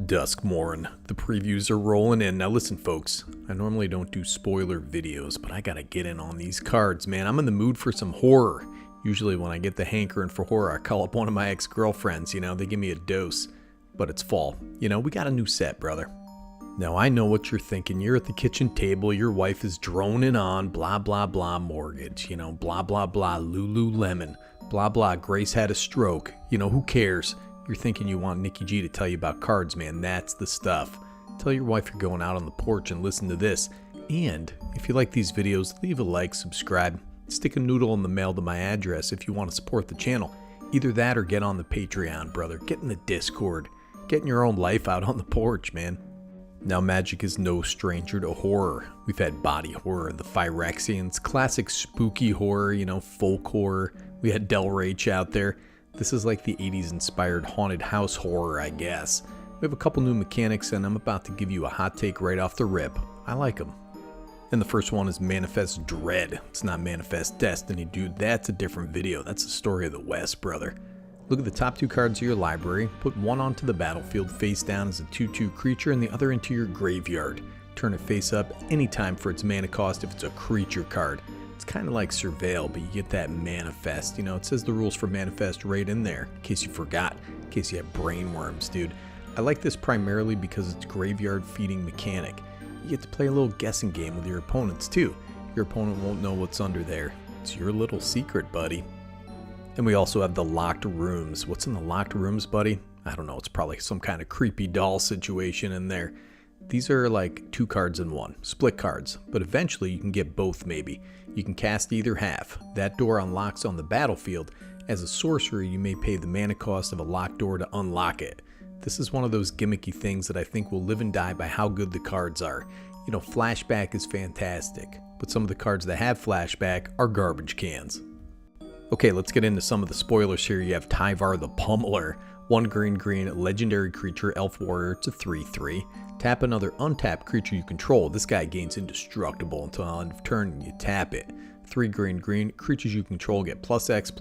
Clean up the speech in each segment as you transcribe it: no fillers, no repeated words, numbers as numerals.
Duskmourn. The previews are rolling in. Now listen folks, I normally don't do spoiler videos, but I gotta get in on these cards, man. I'm in the mood for some horror. Usually when I get the hankering for horror, I call up one of my ex-girlfriends, they give me a dose. But it's fall. We got a new set, brother. Now I know what you're thinking. You're at the kitchen table, your wife is droning on blah blah blah mortgage, blah blah blah Lululemon, blah blah Grace had a stroke, who cares? You're thinking you want Nikki G to tell you about cards, man. That's the stuff. Tell your wife you're going out on the porch and listen to this. And if you like these videos, leave a like, subscribe, stick a noodle in the mail to my address if you want to support the channel. Either that or get on the Patreon, brother. Get in the Discord. Getting your own life out on the porch, man. Now magic is no stranger to horror. We've had body horror, the Phyrexians, classic spooky horror, folk horror. We had Del Rage out there. This is like the 80s inspired haunted house horror, I guess. We have a couple new mechanics and I'm about to give you a hot take right off the rip. I like them. And the first one is Manifest Dread. It's not Manifest Destiny, dude. That's a different video. That's the story of the West, brother. Look at the top two cards of your library. Put one onto the battlefield face down as a 2/2 creature and the other into your graveyard. Turn it face up anytime for its mana cost if it's a creature card. It's kind of like Surveil, but you get that Manifest. It says the rules for Manifest right in there, in case you forgot, in case you have brain worms, dude. I like this primarily because it's graveyard feeding mechanic. You get to play a little guessing game with your opponents too. Your opponent won't know what's under there. It's your little secret, buddy. And we also have the locked rooms. What's in the locked rooms, buddy? I don't know. It's probably some kind of creepy doll situation in there. These are like 2 cards in 1, split cards, but eventually you can get both maybe. You can cast either half. That door unlocks on the battlefield. As a sorcerer, you may pay the mana cost of a locked door to unlock it. This is one of those gimmicky things that I think will live and die by how good the cards are. Flashback is fantastic, but some of the cards that have flashback are garbage cans. Okay, let's get into some of the spoilers here. You have Tyvar the Pummeler. 1 green, legendary creature, elf warrior. It's a 3/3. Tap another untapped creature you control. This guy gains indestructible until end of turn and you tap it. 3 green, creatures you control get +X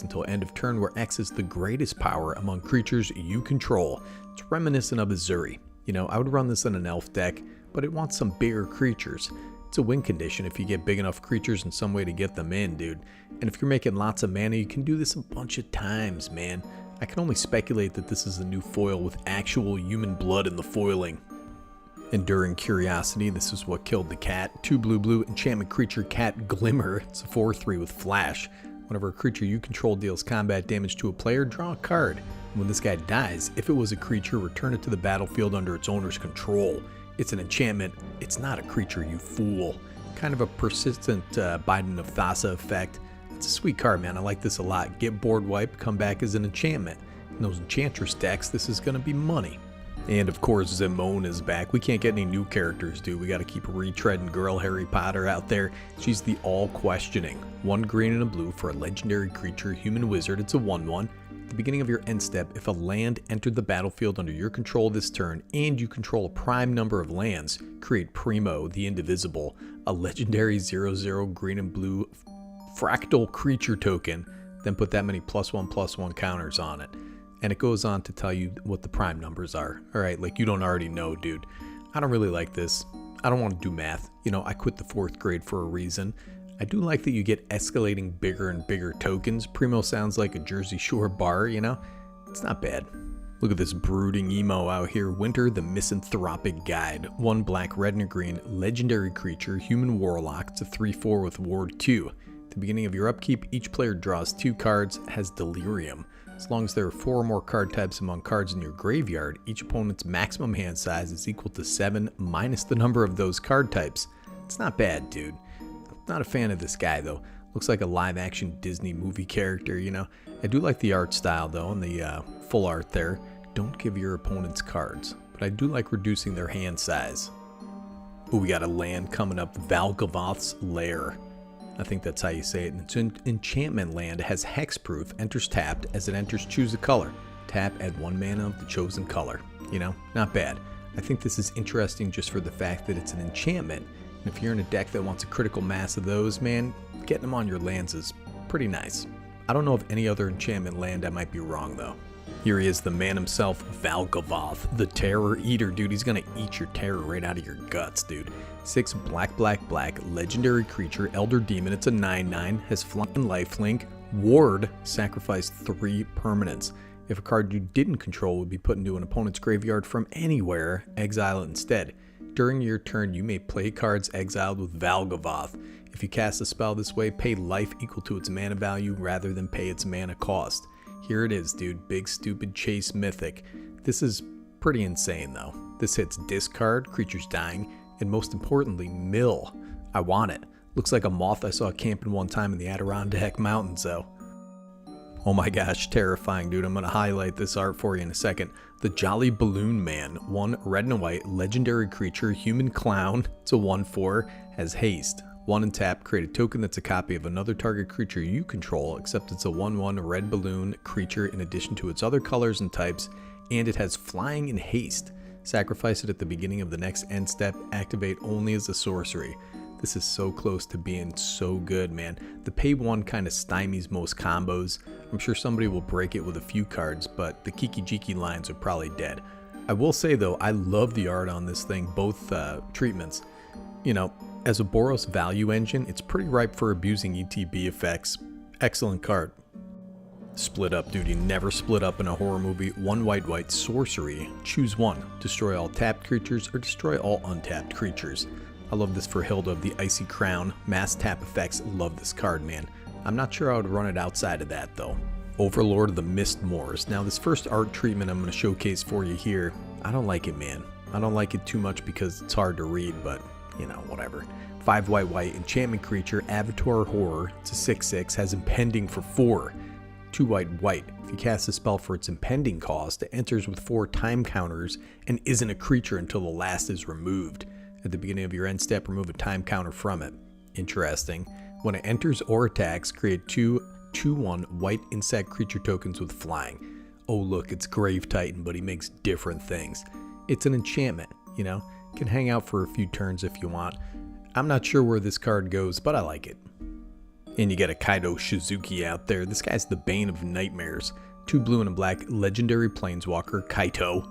until end of turn, where X is the greatest power among creatures you control. It's reminiscent of Azuri. I would run this in an elf deck, but it wants some bigger creatures. It's a win condition if you get big enough creatures and some way to get them in, dude. And if you're making lots of mana, you can do this a bunch of times, man. I can only speculate that this is a new foil with actual human blood in the foiling. Enduring Curiosity, this is what killed the cat. 2 blue, enchantment creature Cat Glimmer. It's a 4/3 with flash. Whenever a creature you control deals combat damage to a player, draw a card. And when this guy dies, if it was a creature, return it to the battlefield under its owner's control. It's an enchantment. It's not a creature, you fool. Kind of a persistent Biden of Thassa effect. It's a sweet card, man. I like this a lot. Get board wiped, come back as an enchantment. In those Enchantress decks, this is going to be money. And of course, Zimone is back. We can't get any new characters, dude. We got to keep retreading girl Harry Potter out there. She's the all-questioning. 1 green and a blue for a legendary creature, human wizard. It's a 1/1. At the beginning of your end step, if a land entered the battlefield under your control this turn and you control a prime number of lands, create Primo, the Indivisible, a legendary 0/0 green and blue fractal creature token, then put that many +1/+1 counters on it. And it goes on to tell you what the prime numbers are. Alright, like you don't already know, dude. I don't really like this. I don't want to do math. I quit the 4th grade for a reason. I do like that you get escalating bigger and bigger tokens. Primo sounds like a Jersey Shore bar, It's not bad. Look at this brooding emo out here. Winter the Misanthropic Guide. 1 black, red, and a green. Legendary creature, human warlock. It's a 3/4 with ward 2. At the beginning of your upkeep, each player draws 2 cards, has Delirium. As long as there are 4 or more card types among cards in your graveyard, each opponent's maximum hand size is equal to 7 minus the number of those card types. It's not bad, dude. Not a fan of this guy though. Looks like a live action Disney movie character, I do like the art style though, and the full art there. Don't give your opponents cards, but I do like reducing their hand size. Ooh, we got a land coming up, Valgavoth's Lair. I think that's how you say it. It's an enchantment land. It has hexproof, enters tapped. As it enters, choose a color. Tap, add 1 mana of the chosen color. Not bad. I think this is interesting just for the fact that it's an enchantment. And if you're in a deck that wants a critical mass of those, man, getting them on your lands is pretty nice. I don't know of any other enchantment land. I might be wrong though. Here he is, the man himself, Valgavoth, the Terror Eater, dude. He's gonna eat your terror right out of your guts, dude. 6 black, legendary creature, Elder Demon. It's a 9/9, has flying lifelink, ward, sacrifice 3 permanents. If a card you didn't control would be put into an opponent's graveyard from anywhere, exile it instead. During your turn, you may play cards exiled with Valgavoth. If you cast a spell this way, pay life equal to its mana value rather than pay its mana cost. Here it is, dude. Big stupid chase mythic. This is pretty insane though. This hits discard, creatures dying, and most importantly, mill. I want it. Looks like a moth I saw camping one time in the Adirondack Mountains though. Oh my gosh, terrifying, dude. I'm going to highlight this art for you in a second. The Jolly Balloon Man, 1 red and white, legendary creature, human clown. It's a 1/4, has haste. 1 and tap, create a token that's a copy of another target creature you control, except it's a 1/1 red balloon creature in addition to its other colors and types, and it has flying and haste. Sacrifice it at the beginning of the next end step, activate only as a sorcery. This is so close to being so good, man. The pay 1 kind of stymies most combos. I'm sure somebody will break it with a few cards, but the Kiki Jiki lines are probably dead. I will say though, I love the art on this thing, both treatments. You know, as a Boros value engine, it's pretty ripe for abusing ETB effects. Excellent card. Split up, dude. You never split up in a horror movie. 1 white sorcery. Choose 1. Destroy all tapped creatures or destroy all untapped creatures. I love this for Hilda of the Icy Crown. Mass tap effects. Love this card, man. I'm not sure I would run it outside of that though. Overlord of the Mistmoors. Now this first art treatment I'm going to showcase for you here, I don't like it, man. I don't like it too much because it's hard to read, but you know, whatever. 5 white enchantment creature, Avatar Horror. It's a 6/6, has impending for 4. 2 white. If you cast a spell for its impending cost, it enters with 4 time counters and isn't a creature until the last is removed. At the beginning of your end step, remove a time counter from it. Interesting. When it enters or attacks, create 2 2/1 white insect creature tokens with flying. Oh look, it's Grave Titan, but he makes different things. It's an enchantment, you know? Can hang out for a few turns if you want. I'm not sure where this card goes, but I like it. And you get a Kaido Shizuki out there. This guy's the bane of nightmares. 2 blue and a black, legendary planeswalker, Kaito.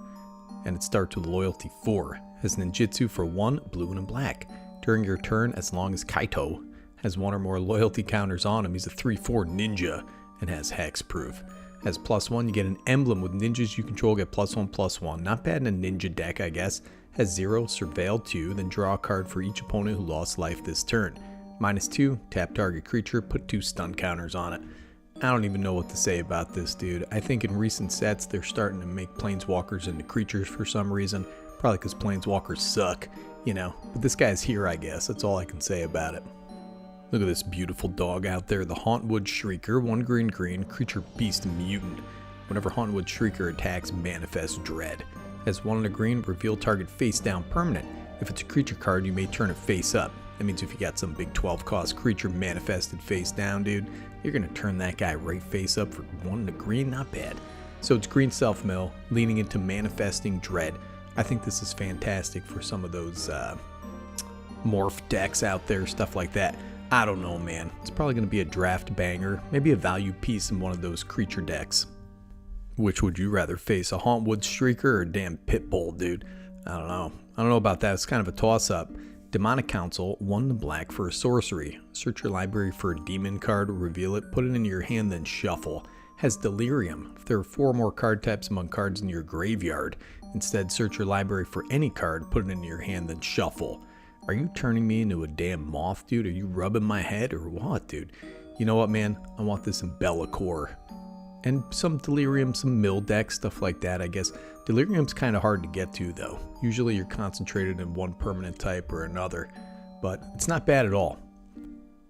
And it starts with loyalty 4. Has ninjutsu for 1 blue and a black. During your turn, as long as Kaito has 1 or more loyalty counters on him, he's a 3/4 ninja and has hexproof. Has +1, you get an emblem with ninjas you control, get +1/+1. Not bad in a ninja deck, I guess. Has 0, surveil 2, then draw a card for each opponent who lost life this turn. -2, tap target creature, put 2 stun counters on it. I don't even know what to say about this, dude. I think in recent sets, they're starting to make planeswalkers into creatures for some reason. Probably because planeswalkers suck, you know. But this guy's here, I guess. That's all I can say about it. Look at this beautiful dog out there. The Hauntwood Shrieker, 1 green, creature beast mutant. Whenever Hauntwood Shrieker attacks, manifest dread. Has 1 and a green, reveal target face down permanent. If it's a creature card, you may turn it face up. That means if you got some big 12 cost creature manifested face down, dude, you're going to turn that guy right face up for 1 and a green. Not bad. So it's green self-mill, leaning into manifesting dread. I think this is fantastic for some of those morph decks out there, stuff like that. I don't know, man. It's probably going to be a draft banger, maybe a value piece in one of those creature decks. Which would you rather face, a Hauntwood Shrieker or a damn Pitbull, dude? I don't know. I don't know about that. It's kind of a toss-up. Demonic Council, 1 black for a sorcery. Search your library for a demon card, reveal it, put it into your hand, then shuffle. Has Delirium. If there are 4 more card types among cards in your graveyard, instead search your library for any card, put it into your hand, then shuffle. Are you turning me into a damn moth, dude? Are you rubbing my head or what, dude? You know what, man? I want this in Bellacore. And some Delirium, some mill deck, stuff like that, I guess. Delirium's kind of hard to get to, though. Usually you're concentrated in one permanent type or another, but it's not bad at all.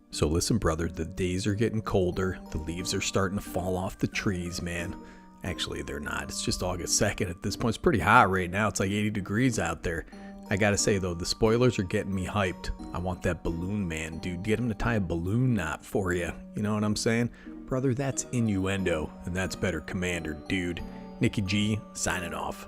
So listen, brother, the days are getting colder. The leaves are starting to fall off the trees, man. Actually, they're not. It's just August 2nd at this point. It's pretty hot right now. It's like 80 degrees out there. I gotta say, though, the spoilers are getting me hyped. I want that balloon man, dude. Get him to tie a balloon knot for you. You know what I'm saying? Brother, that's innuendo, and that's better Commander, dude. Nikki G, signing off.